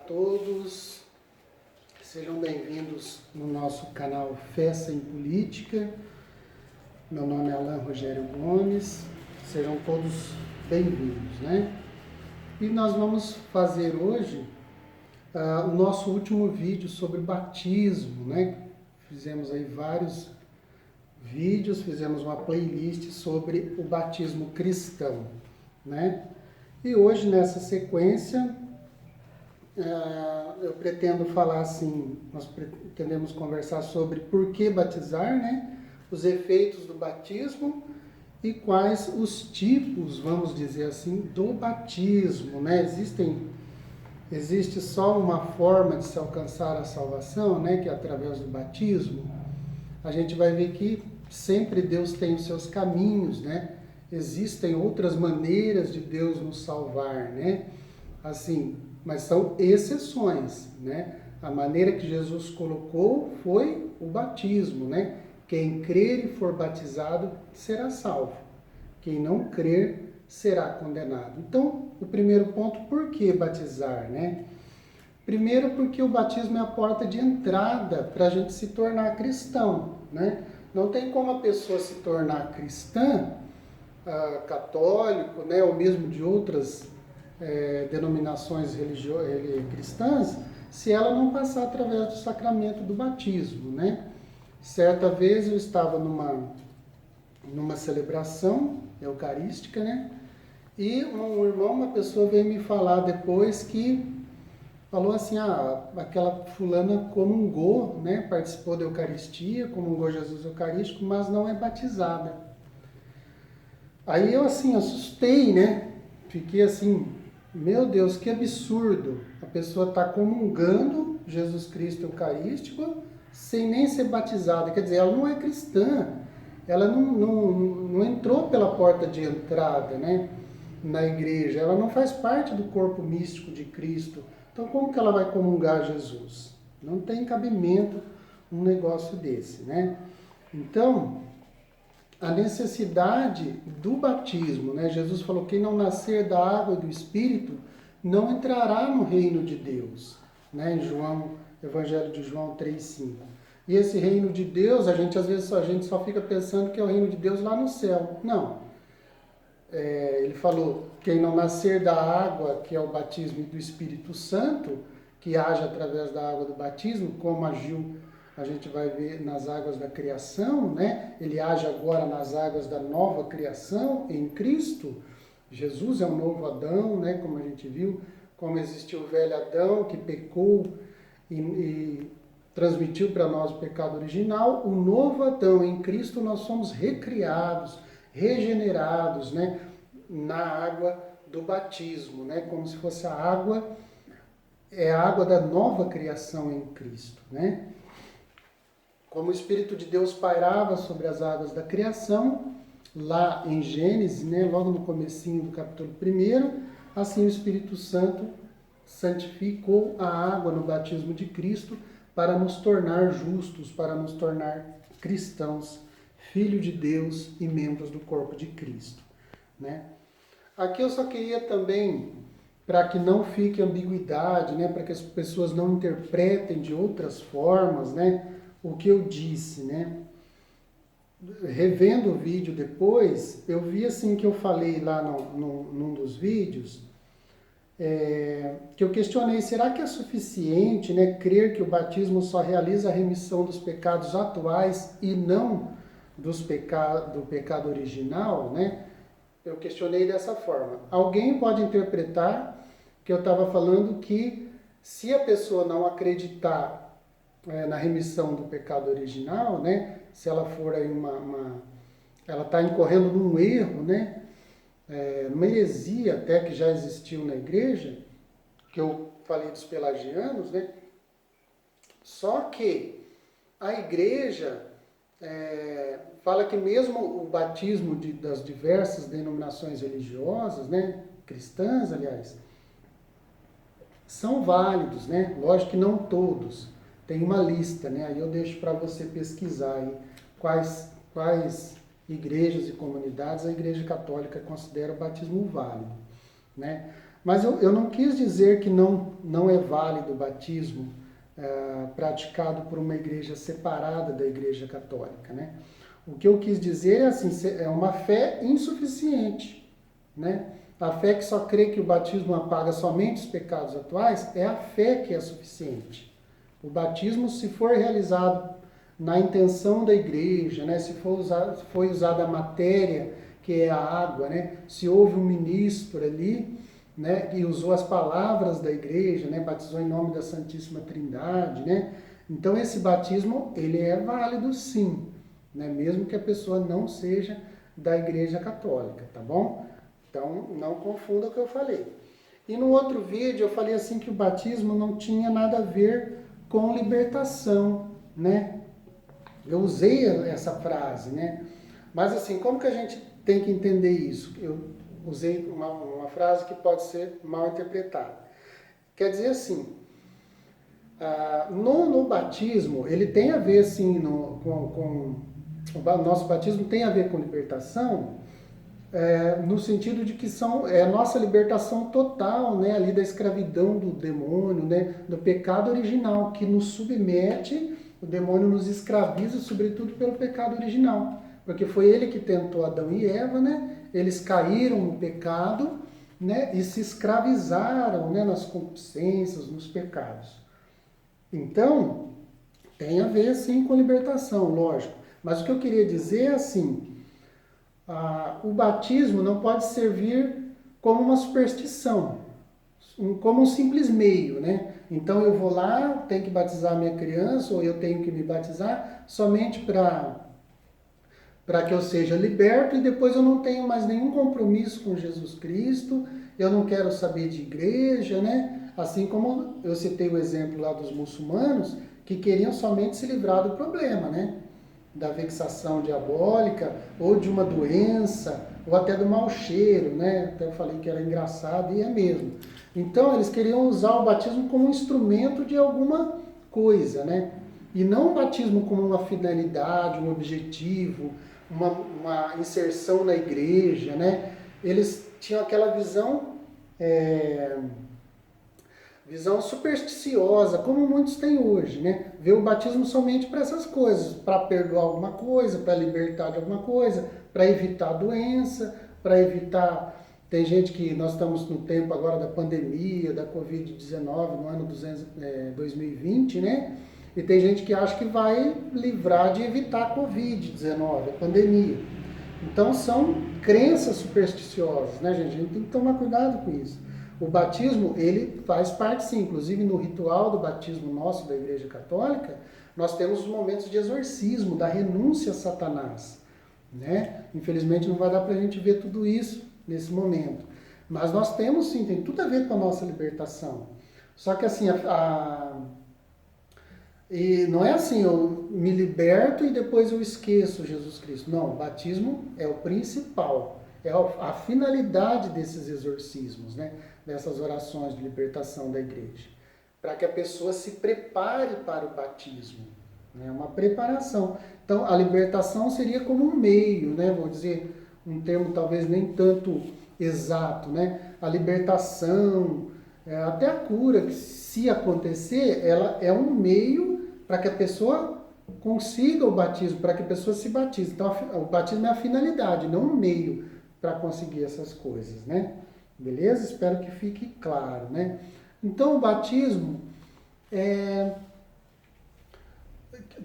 todos, sejam bem-vindos no nosso canal Fé Sem Política. Meu nome é Alain Rogério Gomes, sejam todos bem-vindos, né? E nós vamos fazer hoje o nosso último vídeo sobre batismo, né? Fizemos aí vários vídeos, fizemos uma playlist sobre o batismo cristão, né? E hoje, nessa sequência, eu pretendo falar assim, nós pretendemos conversar sobre por que batizar, né? Os efeitos do batismo e quais os tipos, vamos dizer assim, do batismo, né? Existe só uma forma de se alcançar a salvação, né? Que é através do batismo. A gente vai ver que sempre Deus tem os seus caminhos, né? Existem outras maneiras de Deus nos salvar, né? Assim, mas são exceções, né? A maneira que Jesus colocou foi o batismo, né? Quem crer e for batizado será salvo. Quem não crer será condenado. Então, o primeiro ponto, por que batizar, né? Primeiro, porque o batismo é a porta de entrada para a gente se tornar cristão, né? Não tem como a pessoa se tornar cristã, católico, né, ou mesmo de outras denominações cristãs, se ela não passar através do sacramento do batismo, né? Certa vez eu estava numa celebração eucarística, né? E um irmão, uma pessoa veio me falar depois que falou assim, aquela fulana comungou, né? Participou da Eucaristia, comungou Jesus Eucarístico, mas não é batizada. Aí eu assim, assustei, né? Fiquei assim, meu Deus, que absurdo. A pessoa está comungando Jesus Cristo Eucarístico sem nem ser batizada. Quer dizer, ela não é cristã. Ela não entrou pela porta de entrada, né? Na igreja. Ela não faz parte do corpo místico de Cristo. Então, como que ela vai comungar Jesus? Não tem cabimento um negócio desse, né? Então, a necessidade do batismo, né? Jesus falou, quem não nascer da água e do Espírito não entrará no reino de Deus, né? Em Evangelho de João 3,5. E esse reino de Deus, às vezes a gente só fica pensando que é o reino de Deus lá no céu. Não. Ele falou, quem não nascer da água, que é o batismo do Espírito Santo, que age através da água do batismo, como agiu, a gente vai ver nas águas da criação, né? Ele age agora nas águas da nova criação em Cristo. Jesus é um novo Adão, né? Como a gente viu, como existiu o velho Adão que pecou e transmitiu para nós o pecado original. O novo Adão em Cristo nós somos recriados, regenerados, né? Na água do batismo, né? Como se fosse a água da nova criação em Cristo, né? Como o Espírito de Deus pairava sobre as águas da criação, lá em Gênesis, né, logo no comecinho do capítulo 1, assim o Espírito Santo santificou a água no batismo de Cristo para nos tornar justos, para nos tornar cristãos, filhos de Deus e membros do corpo de Cristo, né? Aqui eu só queria também, para que não fique ambiguidade, né, para que as pessoas não interpretem de outras formas, né, o que eu disse, né? Revendo o vídeo depois, eu vi assim que eu falei lá num dos vídeos, que eu questionei, será que é suficiente, né, crer que o batismo só realiza a remissão dos pecados atuais e não do pecado original, né? Eu questionei dessa forma. Alguém pode interpretar que eu estava falando que se a pessoa não acreditar na remissão do pecado original, né? Se ela for aí ela está incorrendo num erro, né? Uma heresia até que já existiu na igreja, que eu falei dos pelagianos, né? Só que a igreja fala que mesmo o batismo das diversas denominações religiosas, né? Cristãs, aliás, são válidos, né? Lógico que não todos. Tem uma lista, né? Aí eu deixo para você pesquisar aí quais igrejas e comunidades a Igreja Católica considera o batismo válido, né? Mas eu não quis dizer que não é válido o batismo praticado por uma igreja separada da Igreja Católica, né? O que eu quis dizer é assim, é uma fé insuficiente, né? A fé que só crê que o batismo apaga somente os pecados atuais é a fé que é suficiente. O batismo, se for realizado na intenção da igreja, né? Se foi usada a matéria, que é a água, né? Se houve um ministro ali, né, e usou as palavras da igreja, né, batizou em nome da Santíssima Trindade, né? Então esse batismo, ele é válido sim, né, mesmo que a pessoa não seja da Igreja Católica, tá bom? Então não confunda o que eu falei. E no outro vídeo eu falei assim que o batismo não tinha nada a ver com libertação, né? Eu usei essa frase, né? Mas assim, como que a gente tem que entender isso? Eu usei uma frase que pode ser mal interpretada. Quer dizer assim, no batismo, ele tem a ver sim, o nosso batismo tem a ver com libertação, no sentido de que é a nossa libertação total, né, ali da escravidão do demônio, né, do pecado original, que nos submete, o demônio nos escraviza, sobretudo pelo pecado original. Porque foi ele que tentou Adão e Eva, né? Eles caíram no pecado, né? E se escravizaram, né? Nas concupiscências, nos pecados. Então, tem a ver sim com libertação, lógico. Mas o que eu queria dizer é assim, o batismo não pode servir como uma superstição, como um simples meio, né? Então eu vou lá, tenho que batizar a minha criança, ou eu tenho que me batizar somente para que eu seja liberto e depois eu não tenho mais nenhum compromisso com Jesus Cristo, eu não quero saber de igreja, né? Assim como eu citei o exemplo lá dos muçulmanos, que queriam somente se livrar do problema, né? Da vexação diabólica, ou de uma doença, ou até do mau cheiro, né? Até eu falei que era engraçado, e é mesmo. Então, eles queriam usar o batismo como um instrumento de alguma coisa, né? E não o batismo como uma finalidade, um objetivo, uma inserção na igreja, né? Eles tinham aquela visão supersticiosa, como muitos têm hoje, né? Vê o batismo somente para essas coisas, para perdoar alguma coisa, para libertar de alguma coisa, para evitar a doença, para evitar... Tem gente que nós estamos no tempo agora da pandemia, da Covid-19, no ano 2020, né? E tem gente que acha que vai livrar de evitar a Covid-19, a pandemia. Então são crenças supersticiosas, né, gente? A gente tem que tomar cuidado com isso. O batismo, ele faz parte sim, inclusive no ritual do batismo nosso da Igreja Católica, nós temos os momentos de exorcismo, da renúncia a Satanás, né? Infelizmente não vai dar para a gente ver tudo isso nesse momento. Mas nós temos sim, tem tudo a ver com a nossa libertação. Só que assim, e não é assim, eu me liberto e depois eu esqueço Jesus Cristo. Não, o batismo é o principal, é a finalidade desses exorcismos, né? Dessas orações de libertação da igreja. Para que a pessoa se prepare para o batismo, né? Uma preparação. Então, a libertação seria como um meio, né? Vou dizer um termo talvez nem tanto exato, né? A libertação, até a cura, que se acontecer, ela é um meio para que a pessoa consiga o batismo, para que a pessoa se batize. Então, o batismo é a finalidade, não um meio para conseguir essas coisas, né? Beleza? Espero que fique claro, né? Então, o batismo,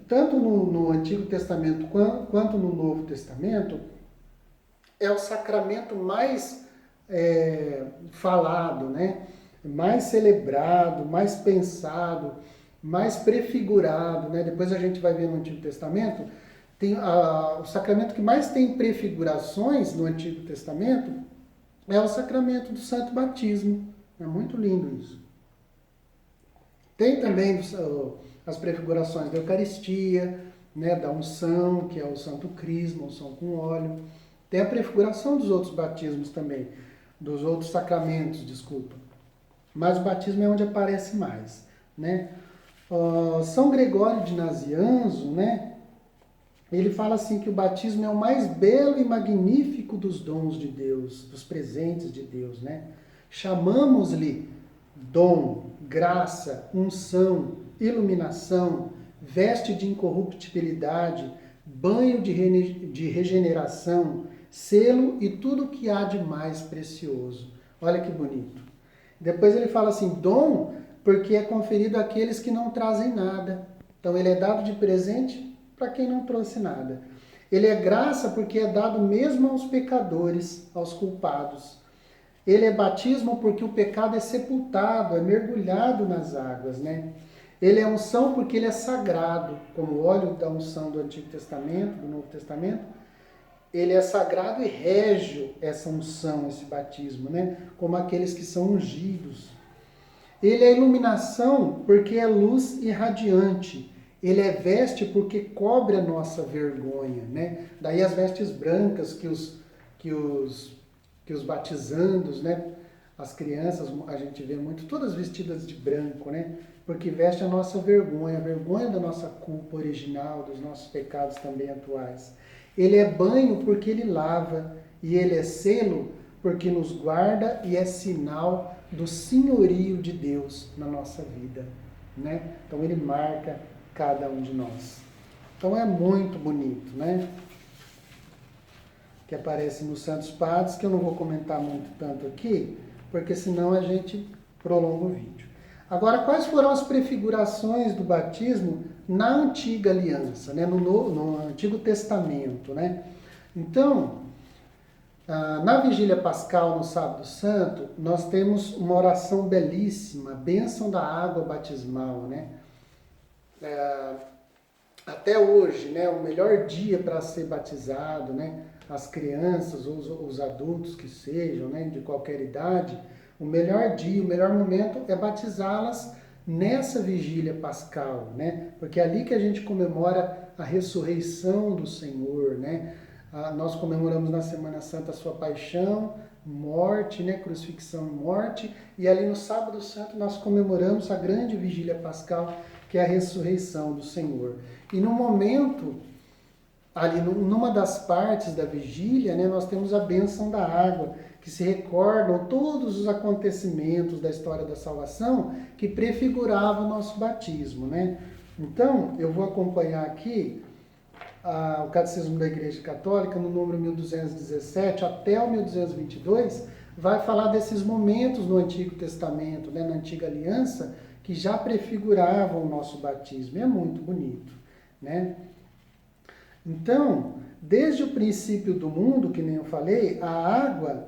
tanto no Antigo Testamento quanto no Novo Testamento, é o sacramento mais falado, né? Mais celebrado, mais pensado, mais prefigurado, né? Depois a gente vai ver no Antigo Testamento, tem o sacramento que mais tem prefigurações no Antigo Testamento é o sacramento do Santo Batismo. É muito lindo isso. Tem também as prefigurações da Eucaristia, né? Da unção, que é o Santo Crisma, unção com óleo. Tem a prefiguração dos outros batismos também, dos outros sacramentos, desculpa. Mas o batismo é onde aparece mais, né? São Gregório de Nazianzo, né? Ele fala assim que o batismo é o mais belo e magnífico dos dons de Deus, dos presentes de Deus, né? Chamamos-lhe dom, graça, unção, iluminação, veste de incorruptibilidade, banho de regeneração, selo e tudo o que há de mais precioso. Olha que bonito. Depois ele fala assim, dom, porque é conferido àqueles que não trazem nada. Então ele é dado de presente para quem não trouxe nada. Ele é graça porque é dado mesmo aos pecadores, aos culpados. Ele é batismo porque o pecado é sepultado, é mergulhado nas águas, né? Ele é unção porque ele é sagrado, como o óleo da unção do Antigo Testamento, do Novo Testamento. Ele é sagrado e régio essa unção, esse batismo, né? Como aqueles que são ungidos. Ele é iluminação porque é luz irradiante. Ele é veste porque cobre a nossa vergonha, né? Daí as vestes brancas que os batizandos, né? As crianças, a gente vê muito, todas vestidas de branco, né? Porque veste a nossa vergonha, a vergonha da nossa culpa original, dos nossos pecados também atuais. Ele é banho porque ele lava, e ele é selo porque nos guarda e é sinal do senhorio de Deus na nossa vida, né? Então ele marca cada um de nós. Então é muito bonito, né? Que aparece nos Santos Padres, que eu não vou comentar muito tanto aqui, porque senão a gente prolonga o vídeo. Agora, quais foram as prefigurações do batismo na Antiga Aliança, né? no Antigo Testamento, né? Então, na Vigília Pascal, no Sábado Santo, nós temos uma oração belíssima, bênção da água batismal, né? Até hoje, né? O melhor dia para ser batizado, né? As crianças, os adultos que sejam, né? De qualquer idade, o melhor dia, o melhor momento é batizá-las nessa vigília pascal, né? Porque é ali que a gente comemora a ressurreição do Senhor, né? Nós comemoramos na Semana Santa a sua paixão, morte, né? Crucifixão e morte, e ali no Sábado Santo nós comemoramos a grande vigília pascal, que é a ressurreição do Senhor. E no momento, ali numa das partes da vigília, né, nós temos a bênção da água, que se recordam todos os acontecimentos da história da salvação que prefiguravam o nosso batismo, né? Então, eu vou acompanhar aqui o Catecismo da Igreja Católica, no número 1217 até o 1222, vai falar desses momentos no Antigo Testamento, né, na Antiga Aliança, que já prefiguravam o nosso batismo. É muito bonito, né? Então, desde o princípio do mundo, que nem eu falei, a água,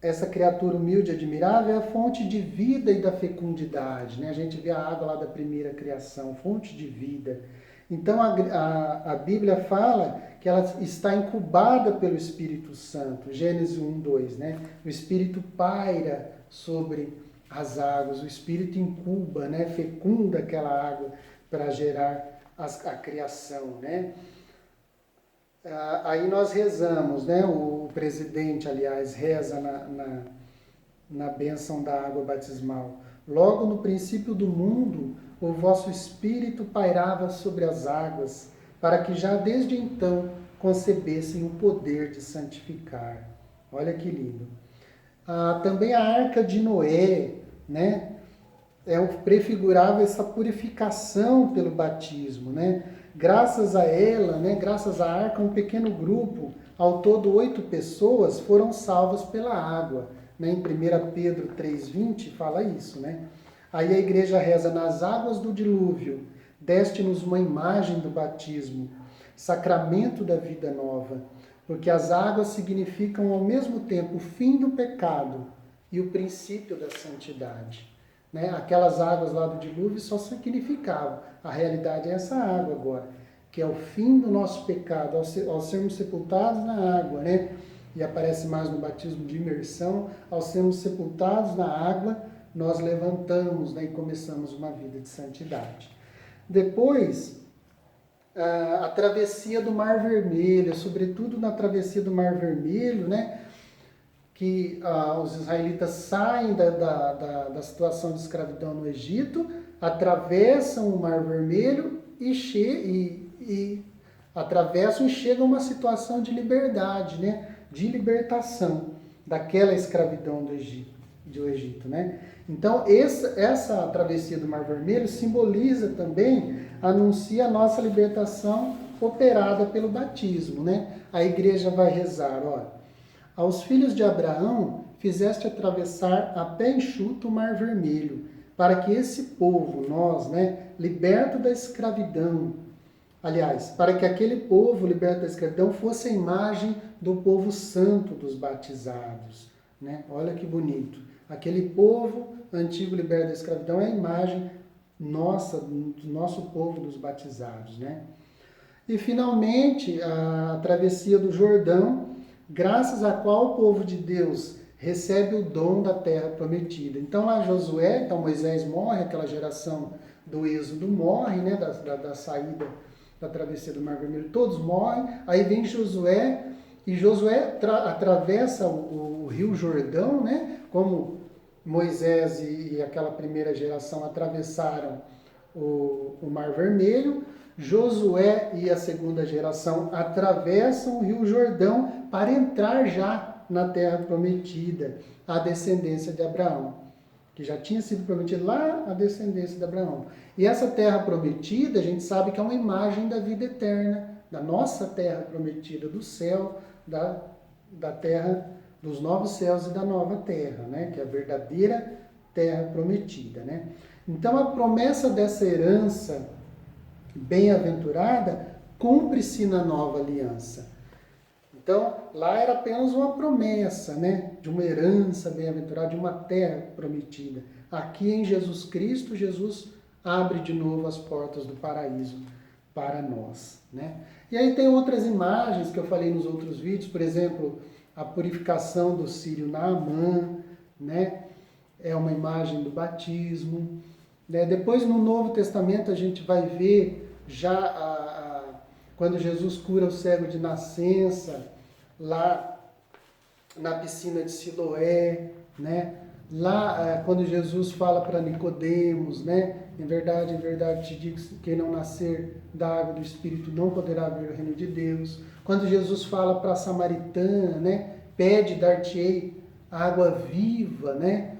essa criatura humilde e admirável, é a fonte de vida e da fecundidade, né? A gente vê a água lá da primeira criação, fonte de vida. Então, a Bíblia fala que ela está incubada pelo Espírito Santo, Gênesis 1, 2, né? O Espírito paira sobre as águas, o Espírito incuba, né? Fecunda aquela água para gerar a criação, né? Aí nós rezamos, né? O presidente, aliás, reza na bênção da água batismal. Logo no princípio do mundo, o vosso Espírito pairava sobre as águas, para que já desde então concebessem o poder de santificar. Olha que lindo. Também a Arca de Noé, né? Prefigurava essa purificação pelo batismo, né? Graças a ela, né, graças à arca, um pequeno grupo, ao todo 8 pessoas, foram salvas pela água. Né? Em 1 Pedro 3,20 fala isso. Né? Aí a igreja reza, nas águas do dilúvio, deste-nos uma imagem do batismo, sacramento da vida nova, porque as águas significam ao mesmo tempo o fim do pecado e o princípio da santidade. Né? Aquelas águas lá do dilúvio só significavam. A realidade é essa água agora, que é o fim do nosso pecado, ao sermos sepultados na água, né? E aparece mais no batismo de imersão, ao sermos sepultados na água, nós levantamos, né? E começamos uma vida de santidade. Depois, a travessia do Mar Vermelho, sobretudo na travessia do Mar Vermelho, né? Que os israelitas saem da situação de escravidão no Egito, atravessam o Mar Vermelho e atravessam e chegam a uma situação de liberdade, né? De libertação daquela escravidão do Egito. do Egito, né? Então, essa travessia do Mar Vermelho simboliza também, anuncia a nossa libertação operada pelo batismo, né? A igreja vai rezar, ó, aos filhos de Abraão fizeste atravessar a pé enxuto o Mar Vermelho, para que esse povo, nós, né, liberto da escravidão, aliás, para que aquele povo liberto da escravidão fosse a imagem do povo santo dos batizados, né? Olha que bonito. Aquele povo antigo liberto da escravidão é a imagem nossa, do nosso povo dos batizados, né? E finalmente, a travessia do Jordão, graças à qual o povo de Deus recebe o dom da terra prometida. Então lá Josué, então Moisés morre, aquela geração do Êxodo morre, né, da saída da travessia do Mar Vermelho, todos morrem, aí vem Josué, e Josué atravessa o rio Jordão, né, como Moisés e aquela primeira geração atravessaram o Mar Vermelho. Josué e a segunda geração atravessam o rio Jordão para entrar já na terra prometida, a descendência de Abraão, que já tinha sido prometida lá a descendência de Abraão. E essa terra prometida, a gente sabe que é uma imagem da vida eterna, da nossa terra prometida, do céu, da terra, dos novos céus e da nova terra, né? Que é a verdadeira terra prometida, né? Então a promessa dessa herança bem-aventurada cumpre-se na nova aliança. Então, lá era apenas uma promessa, né, de uma herança bem-aventurada, de uma terra prometida. Aqui em Jesus Cristo, Jesus abre de novo as portas do paraíso para nós, né? E aí tem outras imagens que eu falei nos outros vídeos, por exemplo, a purificação do sírio Naamã, né? É uma imagem do batismo. Depois, no Novo Testamento, a gente vai ver já quando Jesus cura o cego de nascença, lá na piscina de Siloé, né? Lá, quando Jesus fala para Nicodemos, né? Em verdade te digo que quem não nascer da água do Espírito não poderá ver o reino de Deus. Quando Jesus fala para a samaritana, né? Pede, dar-te-ei água viva, né?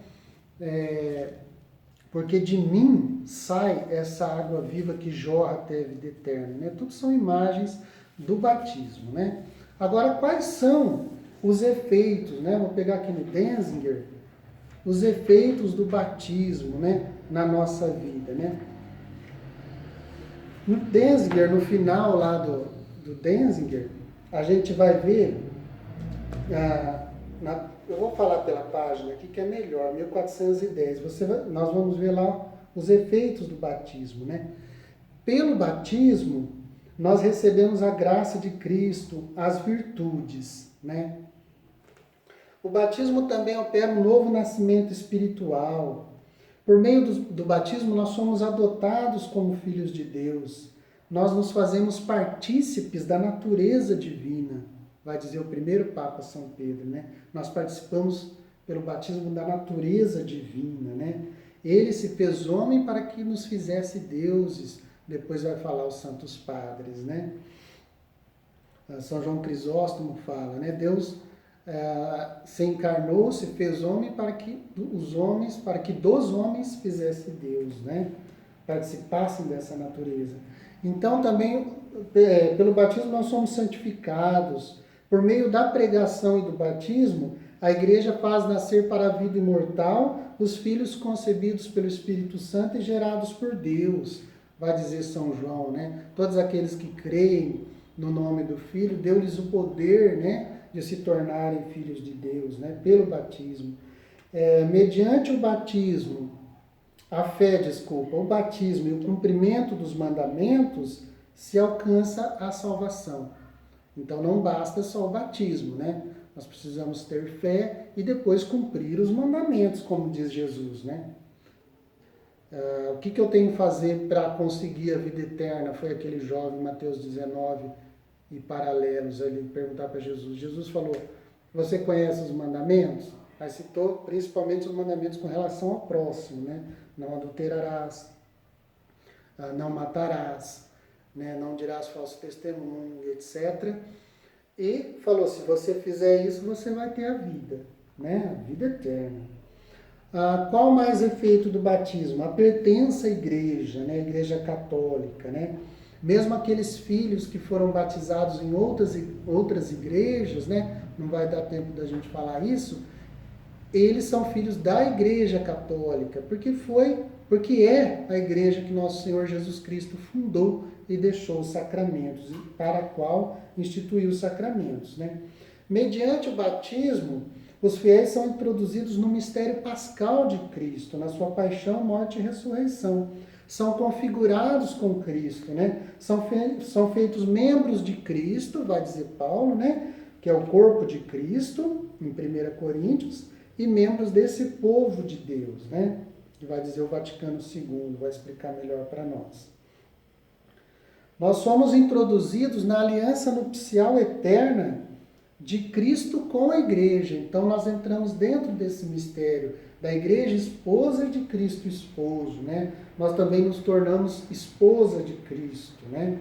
Porque de mim sai essa água viva que jorra até a vida eterna, né? Tudo são imagens do batismo, né? Agora, quais são os efeitos, né? Vou pegar aqui no Denzinger, os efeitos do batismo, né? Na nossa vida, né? No Denzinger, no final lá do Denzinger, a gente vai ver, eu vou falar pela página aqui que é melhor, 1410. Nós vamos ver lá os efeitos do batismo, né? Pelo batismo, nós recebemos a graça de Cristo, as virtudes, né? O batismo também opera um novo nascimento espiritual. Por meio do batismo, nós somos adotados como filhos de Deus. Nós nos fazemos partícipes da natureza divina, vai dizer o primeiro Papa São Pedro, né? Nós participamos pelo batismo da natureza divina, né? Ele se fez homem para que nos fizesse deuses. Depois vai falar os santos padres, né? São João Crisóstomo fala, né? Deus se encarnou, se fez homem para que dos homens fizesse Deus, né? Participassem dessa natureza. Então também, pelo batismo nós somos santificados. Por meio da pregação e do batismo, a igreja faz nascer para a vida imortal os filhos concebidos pelo Espírito Santo e gerados por Deus, vai dizer São João, né? Todos aqueles que creem no nome do Filho, deu-lhes o poder, né, de se tornarem filhos de Deus, né, pelo batismo. Mediante o batismo, o batismo e o cumprimento dos mandamentos, se alcança a salvação. Então não basta só o batismo, né? Nós precisamos ter fé e depois cumprir os mandamentos, como diz Jesus, né? O que eu tenho que fazer para conseguir a vida eterna? Foi aquele jovem, Mateus 19 e paralelos, ele perguntar para Jesus. Jesus falou, você conhece os mandamentos? Aí citou principalmente os mandamentos com relação ao próximo, né? Não adulterarás, não matarás, né? Não dirás falso testemunho, etc. E falou, se você fizer isso, você vai ter a vida, né? A vida eterna. Qual mais efeito do batismo? A pertença à igreja, né? A igreja católica, né? Mesmo aqueles filhos que foram batizados em outras igrejas, né? Não vai dar tempo da gente falar isso, eles são filhos da Igreja Católica, porque é a igreja que nosso Senhor Jesus Cristo fundou e deixou os sacramentos, para a qual instituiu os sacramentos, né? Mediante o batismo, os fiéis são introduzidos no mistério pascal de Cristo, na sua paixão, morte e ressurreição. São configurados com Cristo, né? São feitos membros de Cristo, vai dizer Paulo, né? Que é o corpo de Cristo, em 1 Coríntios, e membros desse povo de Deus, né? Que vai dizer o Vaticano II, vai explicar melhor para nós. Nós somos introduzidos na aliança nupcial eterna de Cristo com a igreja. Então nós entramos dentro desse mistério da igreja esposa de Cristo esposo, né? Nós também nos tornamos esposa de Cristo, né?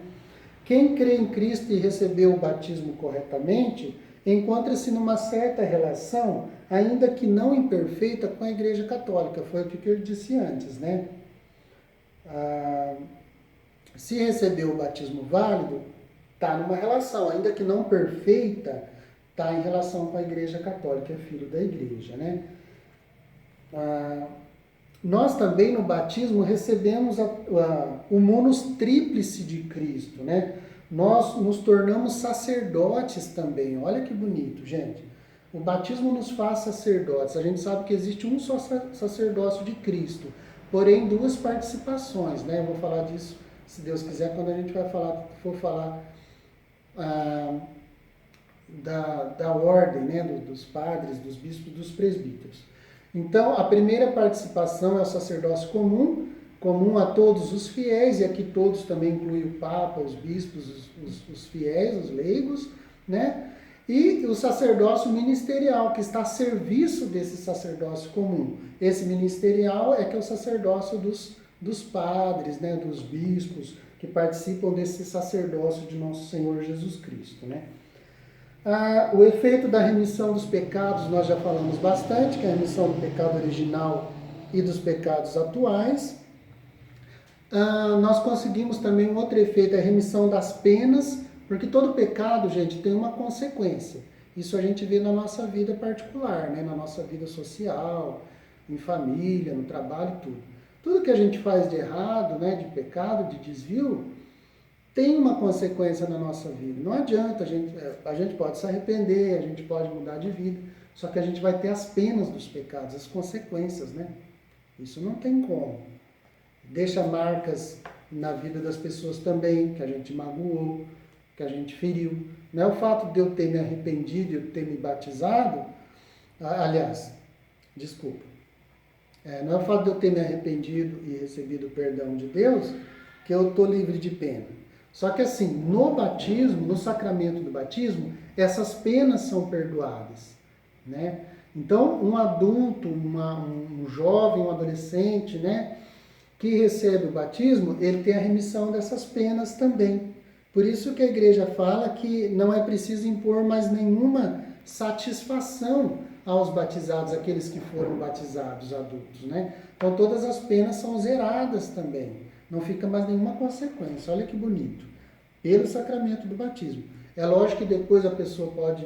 Quem crê em Cristo e recebeu o batismo corretamente, encontra-se numa certa relação, ainda que não imperfeita, com a Igreja Católica. Foi o que eu disse antes, né? Se recebeu o batismo válido, está numa relação, ainda que não perfeita, está em relação com a Igreja Católica, é filho da Igreja, né? Nós também no batismo recebemos o munus tríplice de Cristo, né? Nós nos tornamos sacerdotes também. Olha que bonito, gente. O batismo nos faz sacerdotes. A gente sabe que existe um só sacerdócio de Cristo, porém duas participações, né? Eu vou falar disso, se Deus quiser, quando a gente for falar da ordem, né? Dos padres, dos bispos, dos presbíteros. Então, a primeira participação é o sacerdócio comum a todos os fiéis, e aqui todos também inclui o Papa, os bispos, os fiéis, os leigos, né? E o sacerdócio ministerial, que está a serviço desse sacerdócio comum. Esse ministerial é que é o sacerdócio dos padres, né? Dos bispos, que participam desse sacerdócio de nosso Senhor Jesus Cristo, né? O efeito da remissão dos pecados, nós já falamos bastante, que é a remissão do pecado original e dos pecados atuais. Nós conseguimos também um outro efeito, a remissão das penas, porque todo pecado, gente, tem uma consequência. Isso a gente vê na nossa vida particular, né? Na nossa vida social, em família, no trabalho e tudo. Tudo que a gente faz de errado, né? De pecado, de desvio, tem uma consequência na nossa vida. Não adianta, a gente pode se arrepender, a gente pode mudar de vida, só que a gente vai ter as penas dos pecados, as consequências, né? Isso não tem como. Deixa marcas na vida das pessoas também, que a gente magoou, que a gente feriu. Não é o fato de eu ter me arrependido, de eu ter me batizado, aliás, desculpa. Não é o fato de eu ter me arrependido e recebido o perdão de Deus que eu estou livre de pena. Só que assim, no batismo, no sacramento do batismo, essas penas são perdoadas, né? Então, um adulto, um jovem, um adolescente, né, que recebe o batismo, ele tem a remissão dessas penas também. Por isso que a igreja fala que não é preciso impor mais nenhuma satisfação aos batizados, aqueles que foram batizados adultos, né? Então, todas as penas são zeradas também. Não fica mais nenhuma consequência. Olha que bonito. Pelo sacramento do batismo. É lógico que depois a pessoa pode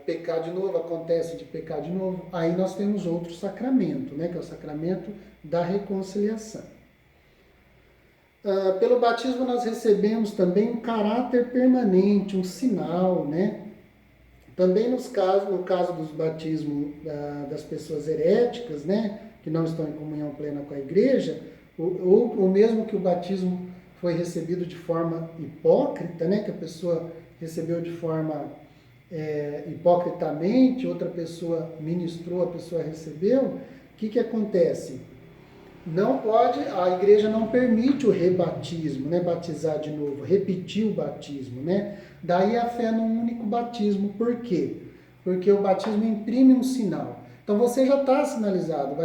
pecar de novo, acontece de pecar de novo. Aí nós temos outro sacramento, né? Que é o sacramento da reconciliação. Pelo batismo nós recebemos também um caráter permanente, um sinal, né? Também no caso dos batismos das pessoas heréticas, né? Que não estão em comunhão plena com a igreja, ou mesmo que o batismo foi recebido de forma hipócrita, né? Que a pessoa recebeu de forma hipocritamente, outra pessoa ministrou, a pessoa recebeu, o que acontece? Não pode, a igreja não permite o rebatismo, né? Batizar de novo, repetir o batismo, né? Daí a fé num único batismo. Por quê? Porque o batismo imprime um sinal. Então você já está sinalizado.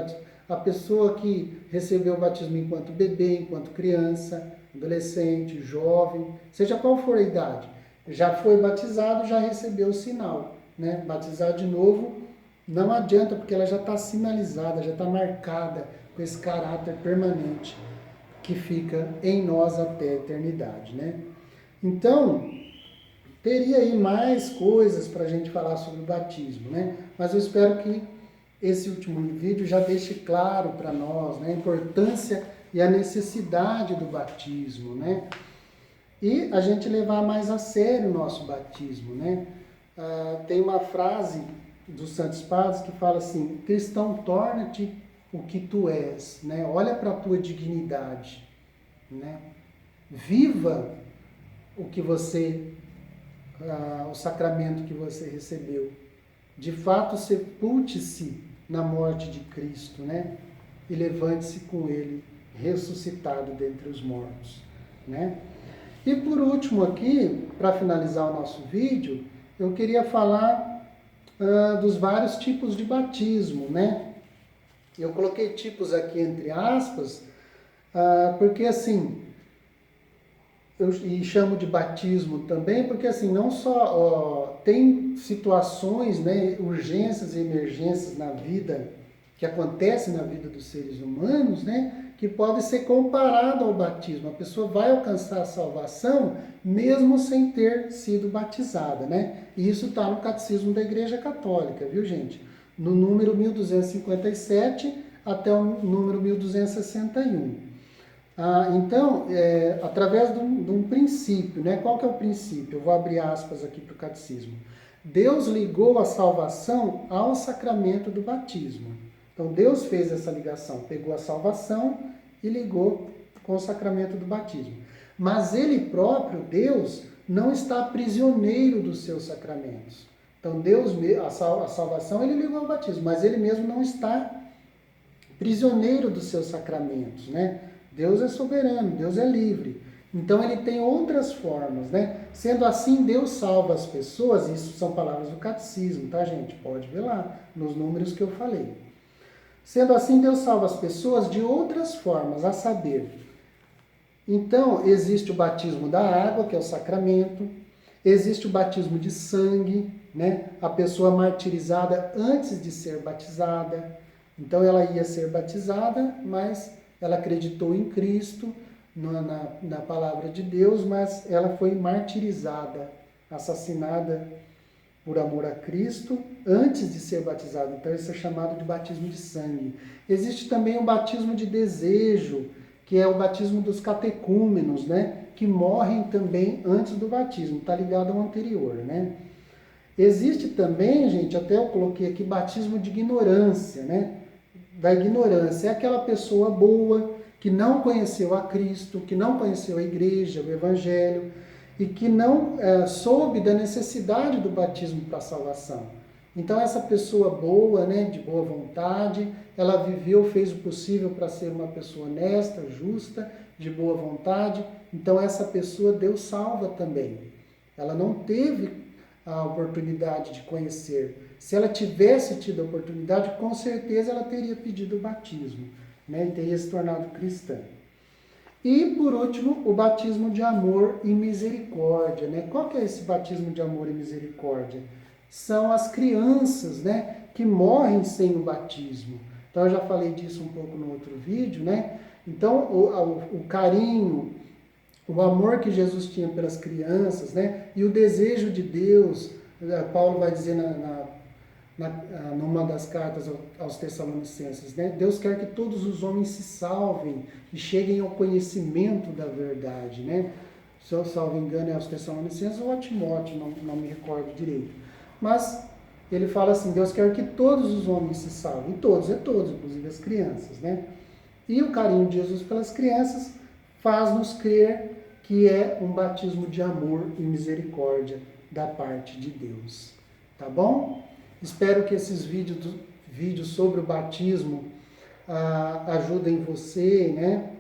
A pessoa que recebeu o batismo enquanto bebê, enquanto criança, adolescente, jovem, seja qual for a idade, já foi batizado, já recebeu o sinal, né? Batizar de novo Não adianta, porque ela já está sinalizada, já está marcada com esse caráter permanente que fica em nós até a eternidade, né? Então, teria aí mais coisas para a gente falar sobre o batismo, né? Mas eu espero que esse último vídeo já deixe claro para nós, né, a importância e a necessidade do batismo, né? E a gente levar mais a sério o nosso batismo, né? Tem uma frase dos Santos Padres que fala assim: cristão, torna-te o que tu és, né? Olha para a tua dignidade, né? Viva o que você, o sacramento que você recebeu. De fato, sepulte-se na morte de Cristo, né? E levante-se com Ele ressuscitado dentre os mortos, né? E por último aqui, para finalizar o nosso vídeo, eu queria falar dos vários tipos de batismo, né? Eu coloquei tipos aqui entre aspas, porque assim, e chamo de batismo também, porque assim, não só tem situações, né, urgências e emergências na vida, que acontecem na vida dos seres humanos, né, que pode ser comparado ao batismo. A pessoa vai alcançar a salvação mesmo sem ter sido batizada, né? E isso está no Catecismo da Igreja Católica, viu, gente? No número 1257 até o número 1261. Então, através de um princípio, né? Qual que é o princípio? Eu vou abrir aspas aqui para o Catecismo. Deus ligou a salvação ao sacramento do batismo. Então, Deus fez essa ligação, pegou a salvação e ligou com o sacramento do batismo. Mas Ele próprio, Deus, não está prisioneiro dos seus sacramentos. Então, Deus, a salvação, Ele ligou ao batismo, mas Ele mesmo não está prisioneiro dos seus sacramentos, né? Deus é soberano, Deus é livre. Então ele tem outras formas, né? Sendo assim, Deus salva as pessoas, isso são palavras do catecismo, tá, gente? Pode ver lá, nos números que eu falei. Sendo assim, Deus salva as pessoas de outras formas, a saber. Então, existe o batismo da água, que é o sacramento. Existe o batismo de sangue, né? A pessoa martirizada antes de ser batizada. Então, ela ia ser batizada, mas ela acreditou em Cristo, na palavra de Deus, mas ela foi martirizada, assassinada por amor a Cristo antes de ser batizada. Então, isso é chamado de batismo de sangue. Existe também o batismo de desejo, que é o batismo dos catecúmenos, né? Que morrem também antes do batismo, está ligado ao anterior, né? Existe também, gente, até eu coloquei aqui, batismo de ignorância, né? Da ignorância. É aquela pessoa boa que não conheceu a Cristo, que não conheceu a igreja, o evangelho, e que não soube da necessidade do batismo para a salvação. Então essa pessoa boa, né, de boa vontade, ela viveu, fez o possível para ser uma pessoa honesta, justa, de boa vontade. Então essa pessoa Deus salva também. Ela não teve a oportunidade de conhecer. Se ela tivesse tido a oportunidade, com certeza ela teria pedido o batismo, né, e teria se tornado cristã. E, por último, o batismo de amor e misericórdia, né? Qual que é esse batismo de amor e misericórdia? São as crianças, né, que morrem sem o batismo. Então, eu já falei disso um pouco no outro vídeo, né? Então, o carinho, o amor que Jesus tinha pelas crianças, né? E o desejo de Deus, Paulo vai dizer numa das cartas aos Tessalonicenses, né? Deus quer que todos os homens se salvem e cheguem ao conhecimento da verdade, né? Se eu salvo engano é aos Tessalonicenses ou a Timóteo, não me recordo direito. Mas ele fala assim, Deus quer que todos os homens se salvem, todos, inclusive as crianças, né? E o carinho de Jesus pelas crianças faz-nos crer que é um batismo de amor e misericórdia da parte de Deus. Tá bom? Espero que esses vídeos sobre o batismo ajudem você, né,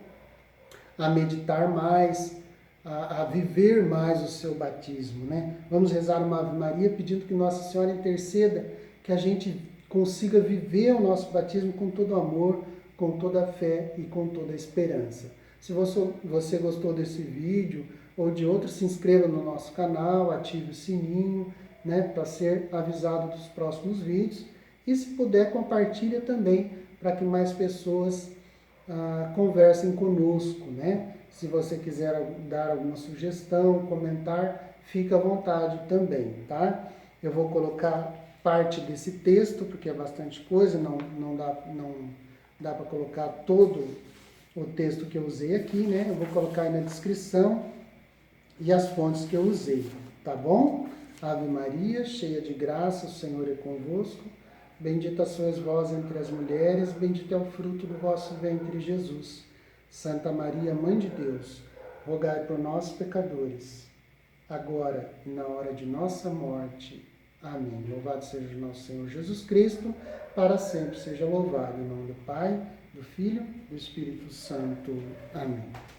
a meditar mais, a viver mais o seu batismo, né? Vamos rezar uma Ave Maria pedindo que Nossa Senhora interceda, que a gente consiga viver o nosso batismo com todo amor, com toda a fé e com toda a esperança. Se você gostou desse vídeo ou de outro, se inscreva no nosso canal, ative o sininho, né, para ser avisado dos próximos vídeos. E se puder, compartilha também para que mais pessoas conversem conosco, né? Se você quiser dar alguma sugestão, comentar, fica à vontade também, tá? Eu vou colocar parte desse texto, porque é bastante coisa, não dá para colocar todo o texto que eu usei aqui, né? Eu vou colocar aí na descrição e as fontes que eu usei, tá bom? Ave Maria, cheia de graça, o Senhor é convosco. Bendita sois vós entre as mulheres, bendito é o fruto do vosso ventre, Jesus. Santa Maria, Mãe de Deus, rogai por nós, pecadores, agora e na hora de nossa morte. Amém. Louvado seja o nosso Senhor Jesus Cristo, para sempre seja louvado. Em nome do Pai, do Filho e do Espírito Santo. Amém.